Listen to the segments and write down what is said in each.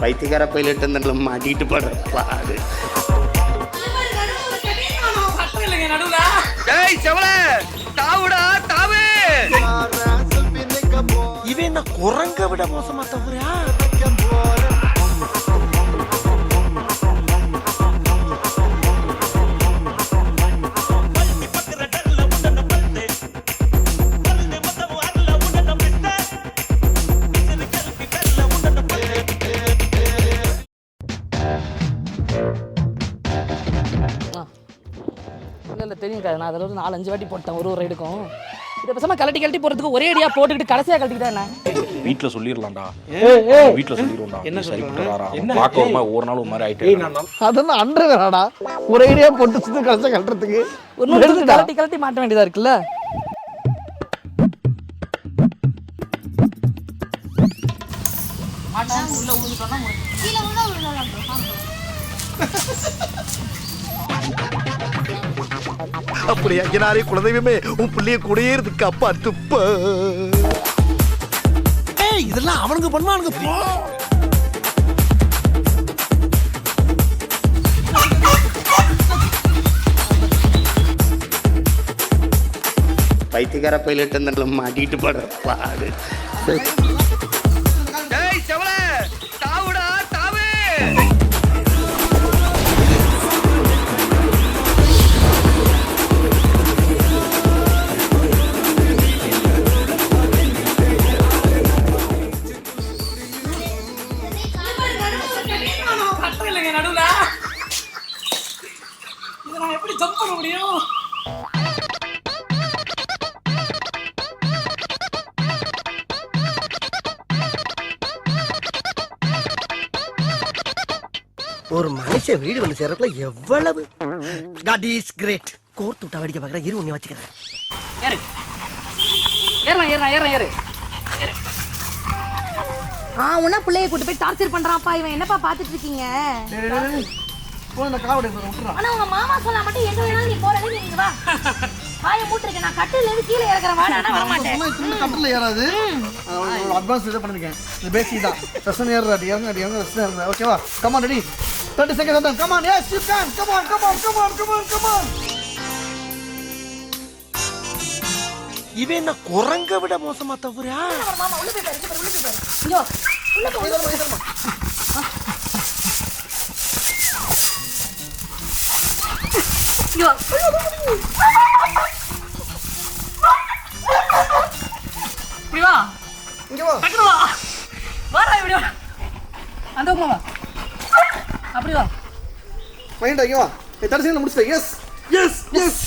பைத்தியக்கார பைலட் அந்த மாட்டிட்டு படுற பாடு. டேய் செவல தாவுடா தாவு. இவன் என்ன குரங்க விட மோசமா தவறா? இல்லை தெரியும் நான் அதில் ஒரு 4-5 வாட்டி போட்டேன் ஒரு ரைடுக்கும். இதை பேசாம கழட்டி போறதுக்கு ஒரே அடியா போட்டுக்கிட்டு கடைசியா கழட்டிக்கிட்டா என்ன? வீட்டுல சொல்லிடலாம்டா. வீட்டுல சொல்லிடுவோம்டா. என்ன சரிப்பட்டுறாரா? பார்க்கறமா ஒரு நாள் ஒரு மாதிரி ஆயிட்டே. அதெல்லாம் அண்டர்வேராடா. ஒரே அடியா போட்டு சுத்தி கடைசியா கழட்டுறதுக்கு ஒரு நாள் கழட்டி மாட்ட வேண்டியதா இருக்குல்ல. அப்படியா என்னாரே குலதெய்வமே உன் பிள்ளைய குடியேறதுக்கு அப்பா துப்ப. ஏய் இதெல்லாம் அவனுக்கு பண்ணுவானுங்க போ. பைத்தியக்கார பைலட் அந்த மாட்டிட்டு படுற பாடு. டேய் செவல தாவுடா தாவு. எப்படி ஜம்ப் பண்ண முடியும்? ஒரு மனுஷன் வீடு வந்து சேர்றதுல எவ்வளவு காட் இஸ் கிரேட். கோர்த்து விட்டா வடிக்க பார்க்கற இரு உன்னை வச்சுக்கிறேன். ஏறு ஏறு. உன்ன பிள்ளைய கூட்டு போய் டார்ச்சர் பண்றான்ப்பா இவன். என்னப்பா பாத்துட்டு இருக்கீங்க? ஆனா உங்க மாமா சொன்னா மட்டும் எங்க வேணாலும் நீ போறதே நீங்க வா. வாயை மூட்டிருக்கேன் நான் கட்டில இருந்து கீழே இறக்குறேன். வா நான் வர மாட்டேன். சும்மா கட்டில ஏறாது. அட்வான்ஸ் இத பண்ணிருக்கேன். இது பேசிக் தான். செஷன் ஏறாடி இறங்க செஷன். ஓகேவா? Come on ready. 30 seconds done. Come on. Yes, you can. Come on. இவன் என்ன குரங்க விட மோசமா தவறா? மாமா உள்ள போய் பாரு. ஐயோ உள்ள போ. ஐயோ இப்படி வா. இங்க வா. டக்குனு வா. வாடா இப்படி வா. அந்த பக்கம் வா. அப்படி வா. மைண்ட் இங்க வா. 30 seconds முடிச்சிட்டேன். எஸ்.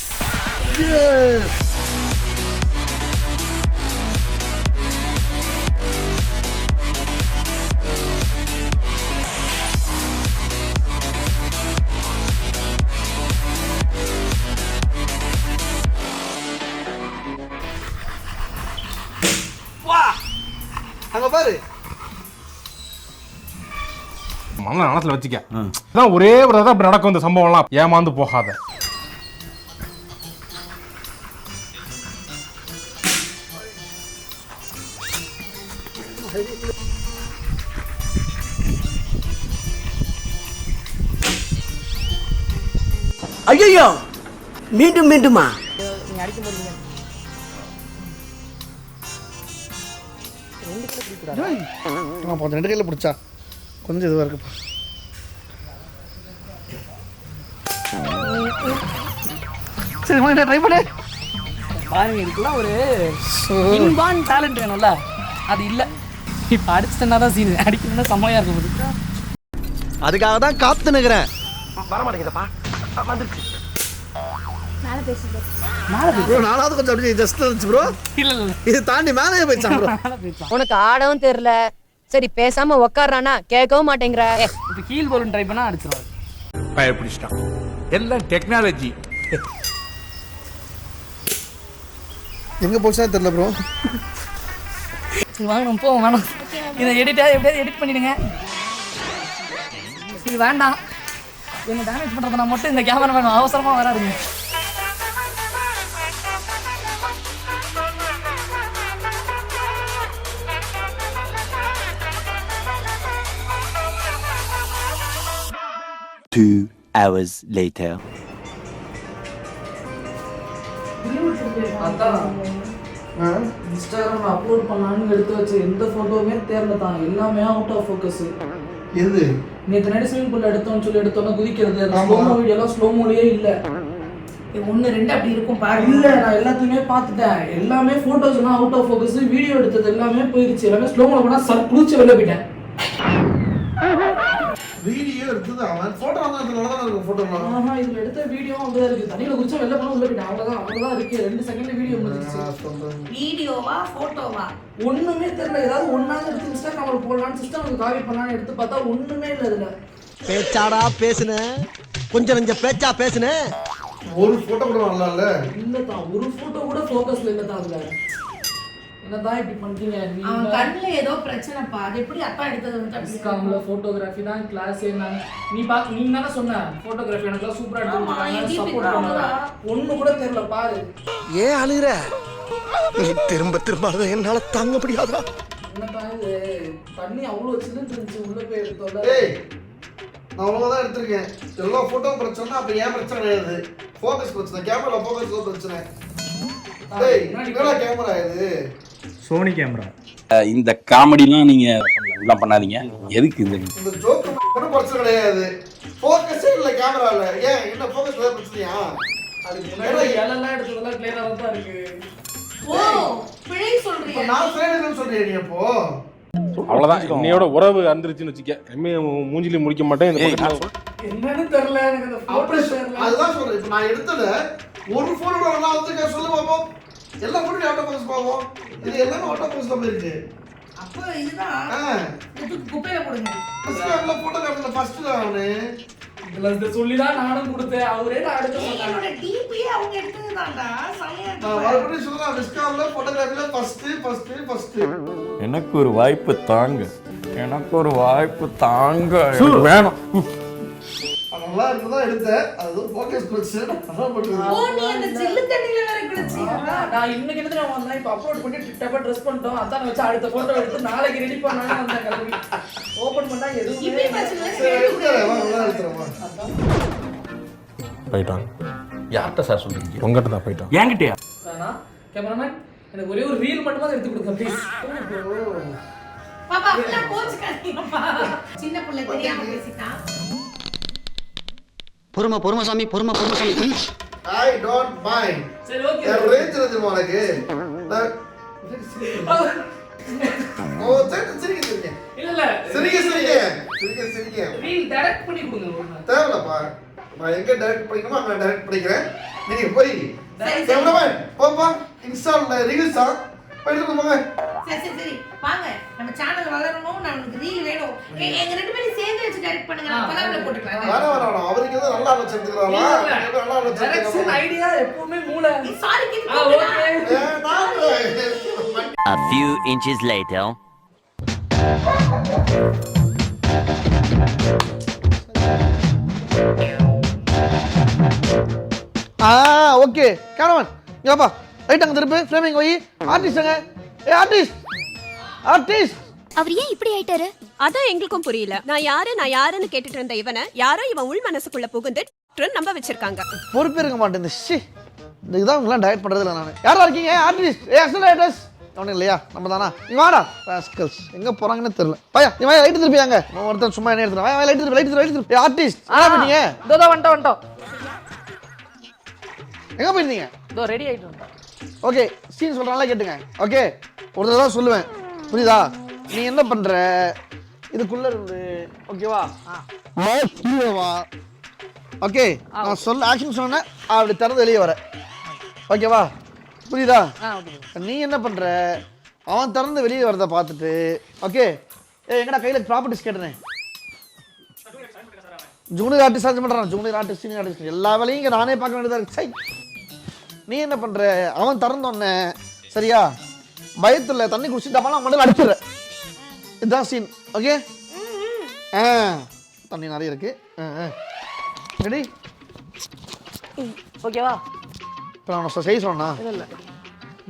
அங்க பாரு. மனசுல வச்சுக்க. அதான் ஒரே ஒரு தடவை இப்படி நடக்கும் இந்த சம்பவம்லாம். ஏமாந்து போகாத. ஐயோ மீண்டுமா நீங்க அடிக்க போறீங்க. 2 கையில பிடிச்சா கொஞ்சம் இதுவா இருக்குப்பா. சரி வாங்க ட்ரை பண்ணு. பாருங்க இதுக்குலாம் ஒரு இன்பான் டேலண்ட் வேணும்ல. அது இல்ல. இப்ப அடிச்சுட்டா தான் சீன். அடிக்கணும்னா செம்மையா இருக்கும் போது. அதுக்காக தான் காத்து நிக்கிறேன். வர மாட்டேங்குதப்பா. வந்துருச்சு. மேல பேசுங்க. ப்ரோ நானாவது கொஞ்சம் அப்படியே ஜஸ்ட் இருந்துச்சு ப்ரோ. இல்ல இது தாண்டி மேலே போயிச்சான் ப்ரோ. உனக்கு ஆடவும் தெரியல. சரி பேசாம உட்கார்றானா கேட்கவும் மாட்டேங்கிற. இப்ப கீழ் போலும் ட்ரை பண்ணா அடிச்சிருவாரு. பயப்பிடிச்சிட்டான். எல்லாம் டெக்னாலஜி. எங்க போச்சா தெரியல ப்ரோ. சரி வாங்க நம்ம போவோம். வேணாம் இதை எப்படியாவது எடிட் பண்ணிடுங்க. இது வேண்டாம். என்ன டேமேஜ் பண்றதுனா மட்டும் இந்த கேமரா வேணும். அவசரமா வராதுங்க. 2 hours later. அதான் இன்ஸ்டாகிராம்ல அப்லோட் பண்ணலான்னு எடுத்து வச்ச எந்த போட்டோவுமே தேர்ல தான், எல்லாமே அவுட் ஆஃப் ஃபோக்கஸ். எது நேற்று நைட் ஸ்விமிங் பூல்ல எடுத்தோம்னு சொல்லி எடுத்தோம்னா குதிக்கிறது, அந்த ஸ்லோமோ வீடியோலாம் ஸ்லோமோலயே இல்லை. 1 2 அப்படி இருக்கும் பாரு. இல்ல நான் எல்லாத்தையுமே பார்த்துட்டேன், எல்லாமே போட்டோஸ் எல்லாம் அவுட் ஆஃப் ஃபோக்கஸ், வீடியோ எடுத்தது எல்லாமே போயிருச்சு, எல்லாமே ஸ்லோமோல போனா குளிச்சு வெளில போயிட்டேன். வீடியோ எடுத்தது அவன் போட்டோ வந்து நல்லா தான் இருக்கும் போட்டோலாம். ஆஹா இதுல எடுத்த வீடியோ அப்படிதான் இருக்கு, தண்ணியில குளிச்சா வெளில போனா உள்ள போயிட்டேன், அவ்வளவுதான் இருக்கு. 2 செகண்ட்ல வீடியோ முடிஞ்சிருச்சு. வீடியோவா போட்டோவா? ஒண்ணுமே தெரியல, ஏதாவது ஒன்னாவது எடுத்து இன்ஸ்டாகிராம்ல போடலாம்னு சிஸ்டம் காப்பி பண்ணலாம்னு எடுத்து பார்த்தா ஒண்ணுமே இல்ல இதுல. பேச்சாடா பேசுன, கொஞ்சம் நெஞ்ச பேச்சா பேசுன. ஒரு போட்டோ கூட நல்லா இல்ல. இல்லதான், ஒரு போட்டோ கூட ஃபோக்கஸ்ல இல்லதான் அதுல. என்னதான் இப்படி பண்றீங்க நீங்க? அவன் கண்ணுல ஏதோ பிரச்சனைப்பா. அது எப்படி அப்பா எடுத்தது வந்து இன்ஸ்டாகிராம்ல போட்டோகிராஃபி தான் கிளாஸே. நான் நீ தானே சொன்ன போட்டோகிராஃபி எனக்கு சூப்பரா எடுத்து சப்போர்ட் பண்ணுங்க. ஒண்ணு கூட தெரியல பாரு. ஏன் அழுகுற? நீ திரும்ப திரும்ப அழுத என்னால தாங்க முடியாதா? என்னதான் இது தண்ணி அவ்வளவு சில்லுன்னு இருந்துச்சு, உள்ள போய் எடுத்தோம்ல. ஏய் நான் அவ்வளவுதான் எடுத்திருக்கேன். எல்லா போட்டோ பிரச்சனை, அப்ப ஏன் பிரச்சனை கிடையாது. ஃபோக்கஸ் பிரச்சனை, கேமரா ஃபோக்கஸ் பிரச்சனை. டேய் என்னடா கேமரா இது? Sony camera. இந்த காமெடிலாம் நீங்க இதெல்லாம் பண்ணாதீங்க. எதுக்கு இந்த ஜோக் ஒன்றும் பிரச்சனை கிடையாது. ஃபோக்கஸே இல்ல கேமரால. ஏன் என்ன ஃபோக்கஸ் ஏதாவது பிரச்சனையா? அதுக்கு முன்னாடி எல்லாம் எடுத்ததெல்லாம் கிளியரா தான் இருக்கு. ஓ பிழை சொல்றீங்க. நான் சைடுன்னு சொல்றேன் நீ அப்போ. அவ்வளவுதான். இன்னையோட உறவு அந்திருச்சுன்னு வச்சுக்க. மூஞ்சிலே முடிக்க மாட்டேன். என்னன்னு தெரியல எனக்கு, அந்த போட்டோ தெரியல. அதுதான் சொல்றேன். இப்ப நான் எடுத்தத ஒரு போட்டோ நல்லா வந்து சொல்லு பாப்போம். எல்லா போட்டோ ஆட்டோ ஃபோக்கஸ் பாப்போம். இது எல்லாமே ஆட்டோ ஃபோக்கஸ்ல போயிருக்கு. அப்ப இதுதான் குப்பையில போடுங்க. இன்ஸ்டாகிராம்ல போட்டோ காட்டல ஃபர்ஸ்ட் அவனே. இதுல இத சொல்லி தான் நானும் கொடுத்தேன். அவரே நான் அடுத்து சொன்னாங்க. என்னோட டிபி அவங்க எடுத்ததுதான்டா. சமையா நான் மறுபடியும் சொல்றேன், இன்ஸ்டாகிராம்ல போட்டோகிராஃபில ஃபர்ஸ்ட். எனக்கு ஒரு வாய்ப்பு தாங்க, எனக்கு ஒரு வாய்ப்பு தாங்க. வேணும். நல்லா இருக்குதான் எடுத்தேன். அது ஃபோக்கஸ் பிரச்சனை. அதான் பண்ணுது. ஓ நீ அந்த ஜில்லு தண்ணில வேற குளிச்சியா? நான் இன்னைக்கு எடுத்து நான் வந்தேன், இப்ப அப்லோட் பண்ணி டிட்டப்பா ட்ரெஸ் பண்ணிட்டோம். அதான் வச்சு அடுத்த போட்டோ எடுத்து நாளைக்கு ரெடி பண்ணலாம்னு வந்தேன். கிளம்பி ஓபன் பண்ணா எதுவும் இப்படி பிரச்சனை சரி எடுத்துறேன். நல்லா எடுத்துறேன். போயிட்டான். யார்கிட்ட சார் சொல்றீங்க? உங்ககிட்ட தான் போயிட்டான். என்கிட்டயா? வேணா கேமராமேன் எனக்கு ஒரே ஒரு ரீல் மட்டும் தான் எடுத்து கொடுங்க ப்ளீஸ். பாப்பா அப்படியே கோச்சுக்காதீங்கப்பா. சின்ன புள்ள தெரியாம பேசிட்டான். பொறுமை சாமி. I don't mind. சரி ஓகே. என் ரேஞ்ச் இருக்கு உனக்கு. ஓ சிரிக்க. இல்ல சிரிக்க. ரீல் டைரக்ட் பண்ணி கொடுங்க. தேவலப்பா. நான் எங்க டைரக்ட் பண்ணிக்கணுமோ அங்க டைரக்ட் பண்ணிக்கிறேன். நீங்க போய் சரி. கேமராமேன் போப்பா. இன்ஸ்டால்ல ரீல்ஸா போயிட்டு போங்க. சரி வாங்க. நம்ம சேனல் வளரணும். நமக்கு ரீல் வேணும். எங்க ரெண்டு பேரும் சேர்ந்து வச்சு டைரக்ட் பண்ணுங்க. நான் பலாவல போட்டுக்கலாம். வேணாம். அவருக்கு ஏதோ நல்லா வச்சிருக்காரா? நல்லா டைரக்ஷன் வச்சிருக்காரா? ஐடியா எப்பவுமே மூளை. Sorry kid. Okay. A few inches later. Okay cameraman இங்கப்பா. ரைட் அங்க திருப்பு. ஃப்ரேமிங் வை. ஆர்டிஸ்ட்ங்க. ஆர்டிஸ்ட். அவர் ஏன் இப்படி ஆயிட்டாரு? அதான் எங்களுக்கும் புரியல. நான் யாருன்னு கேட்டுட்டு இருந்த இவனை யாரோ இவன் உள் மனசுக்குள்ள புகுந்து நம்ப வச்சிருக்காங்க. பொறுப்பே இருக்க மாட்டேன். இந்த இதான் உங்களாம் டைரக்ட் பண்றது இல்லை. நான் யாரா இருக்கீங்க? ஆர்டிஸ்ட். அசிஸ்டன்ட் அவனு இல்லையா? நம்ம தானா? நீ வாடா ராஸ்கல்ஸ். எங்க போறாங்கன்னு தெரியல. பையா நீ வாய் லைட் திருப்பியாங்க. ஒருத்தன் சும்மா என்ன எடுத்துறான். வாய் லைட் திருப்பி. ஆர்டிஸ்ட் என்ன பண்ணீங்க? இதோ வந்துட்டோம். எங்க போயிருந்தீங்க? இதோ ரெடி ஆயிட்டு வந்தோம். ஓகே சீன் சொல்றாங்களா கேட்டுங்க. ஓகே ஒரு தடவை தான் சொல்லுவேன், புரியுதா? நீ என்ன பண்ற இதுக்குள்ள இருந்து, ஓகேவா? வா. ஓகே நான் சொல்ல ஆக்ஷன் சொன்னேன், அப்படி திறந்து வெளியே வர. ஓகேவா? புரியுதா? நீ என்ன பண்ற, அவன் திறந்து வெளியே வரத பார்த்துட்டு, ஓகே எங்கடா கையில ப்ராப்பர்ட்டிஸ் கேட்டனே, ஜூனியர் ஆர்டிஸ்ட் சார்ஜ் பண்றான். ஜூனியர் ஆர்டிஸ்ட் சீனியர் ஆர்டிஸ்ட் எல்லா வேலையும் இங்கே நானே பார்க்க வேண்டியதா இருக்கு. சை நீ என்ன பண்ற, அவன் திறந்தோடனே சரியா பயத்துல தண்ணி குடிச்சுட்டாப்பாலும் அவன் அடிச்சிடுற. இதுதான் சீன். ஓகே தண்ணி நிறைய இருக்கு. ரெடி? ஓகேவா? இப்போ நான் செய்ய சொன்னா இல்லை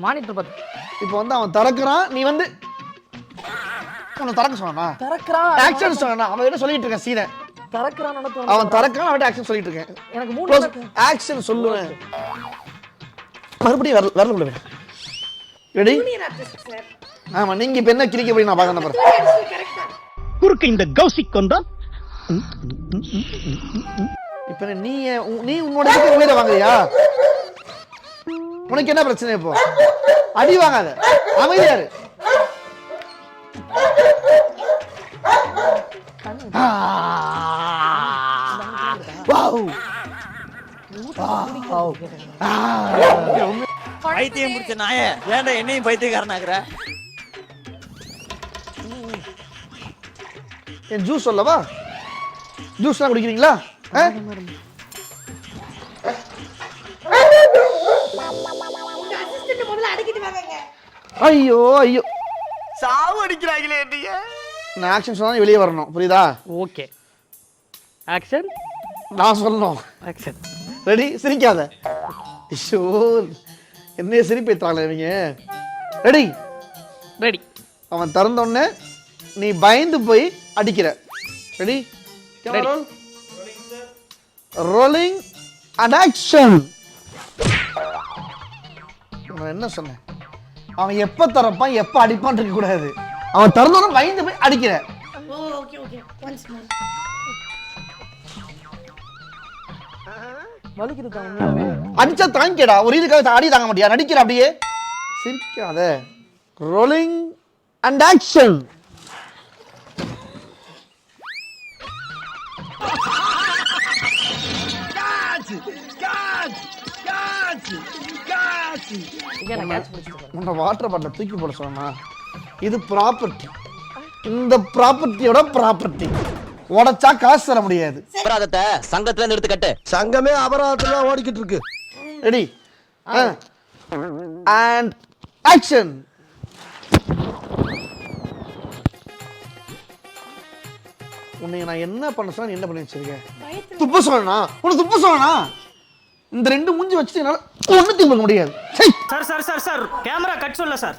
மானிட்டர் பார்த்து இப்போ வந்து அவன் திறக்கிறான், நீ வந்து அவனை திறக்க சொன்னா திறக்கிறான் ஆக்ஷன் சொன்னா அவன் என்ன சொல்லிட்டு இருக்க சீனை திறக்கிறான்னு அவன் திறக்கான அவன் ஆக்ஷன் சொல்லிட்டு இருக்கேன். எனக்கு 3 ஆக்ஷன் சொல்லுவேன். மறுபடியும் வரல விடுவேன். ரெடி? ஆமா, நீங்க இப்ப என்ன கிரிக்க போய் நான் பார்க்க நம்புறேன். குறுக்கு இந்த கௌசிக் கொண்டா இப்ப நீ உன்னோட உயிரை வாங்குறியா? உனக்கு என்ன பிரச்சனை இப்போ? அடி வாங்காத, அமைதியாரு. பைத்தியம் பிடிச்ச நாய வேண்டாம், என்னையும் பைத்தியக்காரனாக்குற. என் ஜூஸ் சொல்லவா? ஜூஸ்லாம் குடிக்கிறீங்களா? ஐயோ ஐயோ, சாவு அடிக்கிறாங்களே நீங்க. நான் ஆக்ஷன் சொன்னா வெளியே வரணும், புரியுதா? ஓகே. ஆக்ஷன். நான் சொல்லணும். ஆக்ஷன். ரெடி? சிரிக்காத. ஐயோ, என்னைய சிரிப்பு ஏற்றாங்களே இவங்க. ரெடி? ரெடி. அவன் திறந்த உடனே நீ பயந்து போய் அடிக்கிற. ரெடி? Rolling and action. நான் என்ன சொன்னேன்? அவன் எப்ப திறப்பான் எப்ப அடிப்பான் இருக்க கூடாது. அவன் திறந்த உடனே பயந்து போய் அடிக்கிற. அடிச்சா தாங்கிக்கடா. ஒரு இதுக்காக அடி தாங்க மாட்டியா? நடிக்கிற அப்படியே. சிரிக்காத. Rolling and action. உன்னை வாட்டர் பாட்டில் தூக்கி போட சொன்னா, இது ப்ராப்பர்ட்டி. இந்த ப்ராப்பர்ட்டியோட ப்ராப்பர்ட்டி உடைச்சா காசு தர முடியாது. அபராதத்தை சங்கத்துல இருந்து எடுத்து கட்டு. சங்கமே அபராதத்துல ஓடிக்கிட்டு இருக்கு. ரெடி? And action. உன்னை நான் என்ன பண்ண சொன்னா, என்ன பண்ணி வச்சிருக்கேன்? துப்ப சொன்னா உன்னை துப்ப சொன்னா, இந்த ரெண்டு மூஞ்சி வச்சுட்டு என்னால ஒண்ணு திம்ப முடியாது. Sir sir sir sir camera cut சொல்ல சார்.